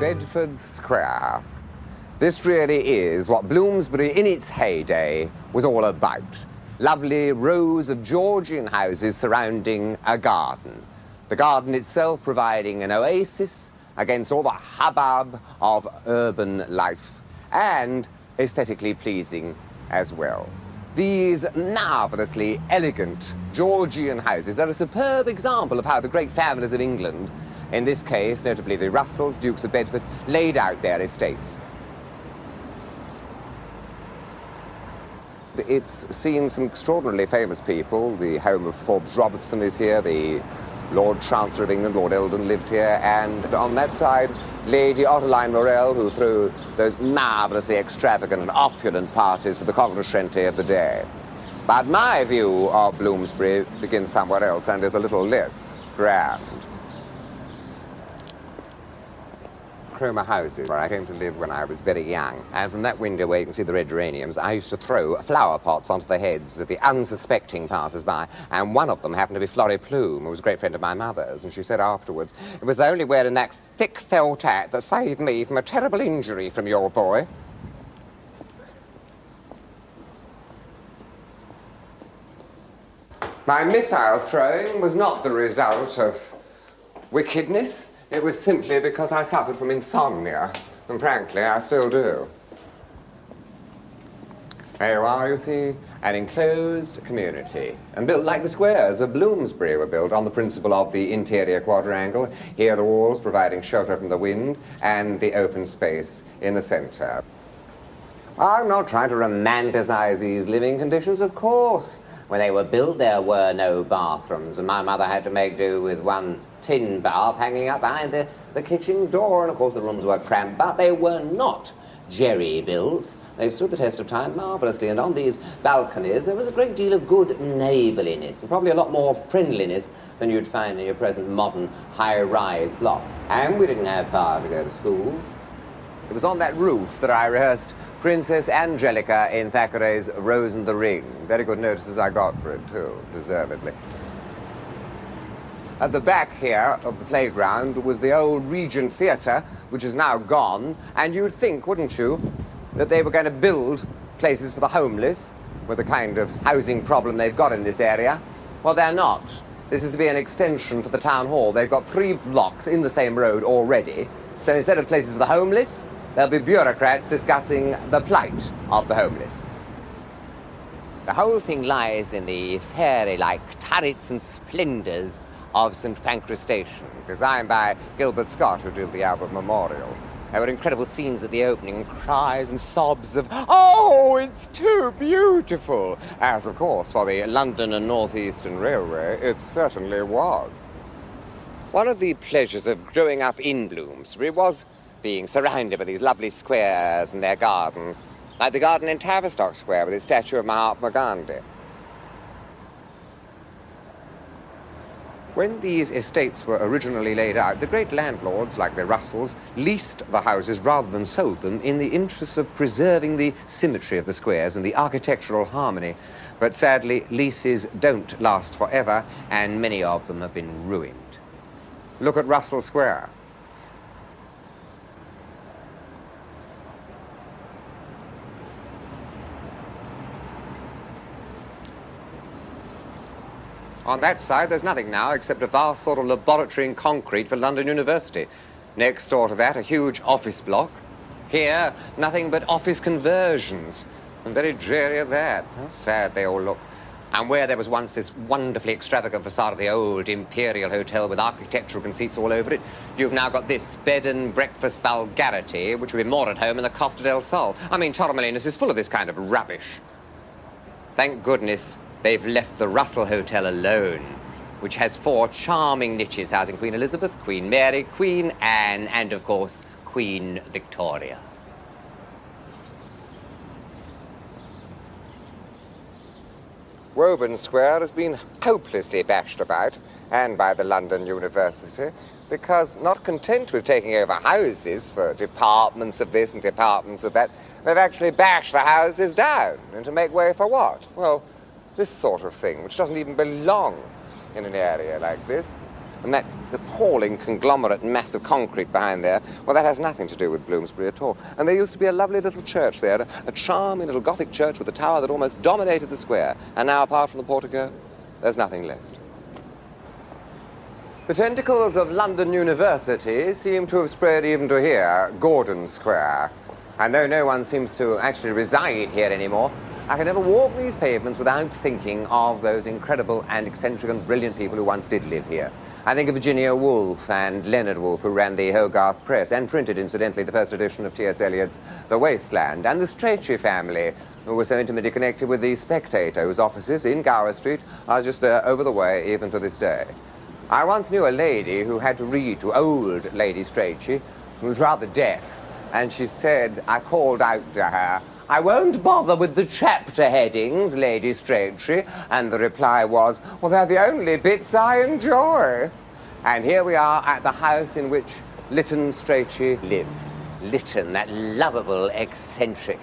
Bedford Square. This really is what Bloomsbury in its heyday was all about. Lovely rows of Georgian houses surrounding a garden. The garden itself providing an oasis against all the hubbub of urban life, and aesthetically pleasing as well. These marvellously elegant Georgian houses are a superb example of how the great families of England, in this case, notably the Russells, Dukes of Bedford, laid out their estates. It's seen some extraordinarily famous people. The home of Forbes Robertson is here, the Lord Chancellor of England, Lord Eldon, lived here, and on that side, Lady Ottoline Morell, who threw those marvellously extravagant and opulent parties for the cognoscenti of the day. But my view of Bloomsbury begins somewhere else and is a little less grand. Cromer houses, where I came to live when I was very young. And from that window where you can see the red geraniums, I used to throw flower pots onto the heads of the unsuspecting passers-by, and one of them happened to be Florrie Plume, who was a great friend of my mother's, and she said afterwards, "It was only wearing that thick felt hat that saved me from a terrible injury from your boy." My missile throwing was not the result of wickedness. It was simply because I suffered from insomnia, and frankly, I still do. There you are, you see, an enclosed community, and built like the squares of Bloomsbury were built on the principle of the interior quadrangle. Here the walls providing shelter from the wind, and the open space in the center. I'm not trying to romanticize these living conditions, of course. When they were built, there were no bathrooms, and my mother had to make do with one tin bath hanging up behind the kitchen door, and of course the rooms were cramped, but they were not jerry-built. They've stood the test of time marvelously, and on these balconies there was a great deal of good neighborliness, and probably a lot more friendliness than you'd find in your present modern high-rise blocks. And we didn't have far to go to school. It was on that roof that I rehearsed Princess Angelica in Thackeray's Rose and the Ring. Very good notices I got for it, too, deservedly. At the back here of the playground was the old Regent Theatre, which is now gone, and you'd think, wouldn't you, that they were going to build places for the homeless, with the kind of housing problem they've got in this area. Well, they're not. This is to be an extension for the town hall. They've got 3 blocks in the same road already, so instead of places for the homeless, there'll be bureaucrats discussing the plight of the homeless. The whole thing lies in the fairy-like turrets and splendours of St. Pancras Station, designed by Gilbert Scott, who did the Albert Memorial. There were incredible scenes at the opening, and cries and sobs of, "Oh, it's too beautiful!" As, of course, for the London and North Eastern Railway, it certainly was. One of the pleasures of growing up in Bloomsbury was being surrounded by these lovely squares and their gardens, like the garden in Tavistock Square with its statue of Mahatma Gandhi. When these estates were originally laid out, the great landlords, like the Russells, leased the houses rather than sold them in the interests of preserving the symmetry of the squares and the architectural harmony. But sadly, leases don't last forever, and many of them have been ruined. Look at Russell Square. On that side, there's nothing now except a vast sort of laboratory in concrete for London University. Next door to that, a huge office block. Here, nothing but office conversions. And very dreary at that. How sad they all look. And where there was once this wonderfully extravagant facade of the old Imperial Hotel with architectural conceits all over it, you've now got this bed and breakfast vulgarity, which would be more at home in the Costa del Sol. I mean, Torremolinos is full of this kind of rubbish. Thank goodness they've left the Russell Hotel alone, which has 4 charming niches housing Queen Elizabeth, Queen Mary, Queen Anne, and, of course, Queen Victoria. Woburn Square has been hopelessly bashed about, and by the London University, because not content with taking over houses for departments of this and departments of that, they've actually bashed the houses down, and to make way for what? Well, this sort of thing, which doesn't even belong in an area like this. And that appalling conglomerate mass of concrete behind there, well, that has nothing to do with Bloomsbury at all. And there used to be a lovely little church there, a charming little Gothic church with a tower that almost dominated the square. And now, apart from the portico, there's nothing left. The tentacles of London University seem to have spread even to here, Gordon Square. And though no one seems to actually reside here anymore, I can never walk these pavements without thinking of those incredible and eccentric and brilliant people who once did live here. I think of Virginia Woolf and Leonard Woolf, who ran the Hogarth Press and printed, incidentally, the first edition of T.S. Eliot's The Waste Land, and the Strachey family, who were so intimately connected with the Spectator, whose offices in Gower Street are just over the way even to this day. I once knew a lady who had to read to old Lady Strachey, who was rather deaf, and she said, I called out to her, I won't bother with the chapter headings, Lady Strachey. And the reply was, well, they're the only bits I enjoy. And here we are at the house in which Lytton Strachey lived. Lytton, that lovable eccentric.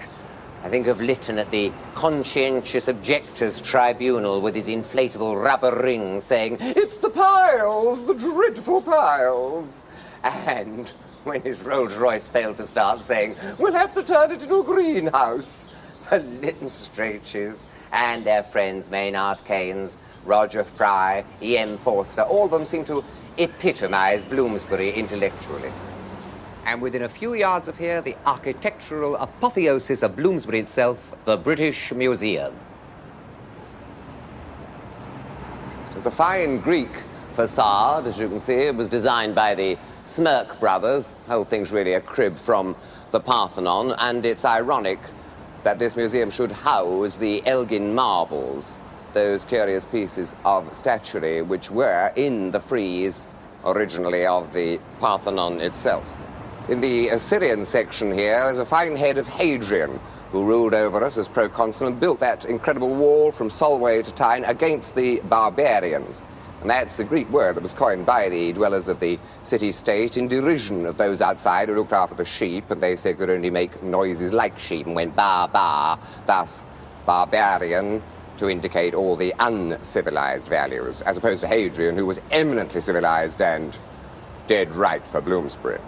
I think of Lytton at the Conscientious Objectors Tribunal with his inflatable rubber ring saying, it's the piles, the dreadful piles. And when his Rolls-Royce failed to start, saying, we'll have to turn it into a greenhouse. The Lytton Stracheys and their friends, Maynard Keynes, Roger Fry, E.M. Forster, all of them seem to epitomize Bloomsbury intellectually. And within a few yards of here, the architectural apotheosis of Bloomsbury itself, the British Museum. It's a fine Greek facade, as you can see. It was designed by the Smirk brothers. The whole thing's really a crib from the Parthenon, and it's ironic that this museum should house the Elgin marbles, those curious pieces of statuary which were in the frieze originally of the Parthenon itself. In the Assyrian section here is a fine head of Hadrian, who ruled over us as proconsul and built that incredible wall from Solway to Tyne against the barbarians. And that's a Greek word that was coined by the dwellers of the city-state in derision of those outside who looked after the sheep, and they said could only make noises like sheep and went ba-ba, thus barbarian, to indicate all the uncivilized values, as opposed to Hadrian, who was eminently civilized and dead right for Bloomsbury.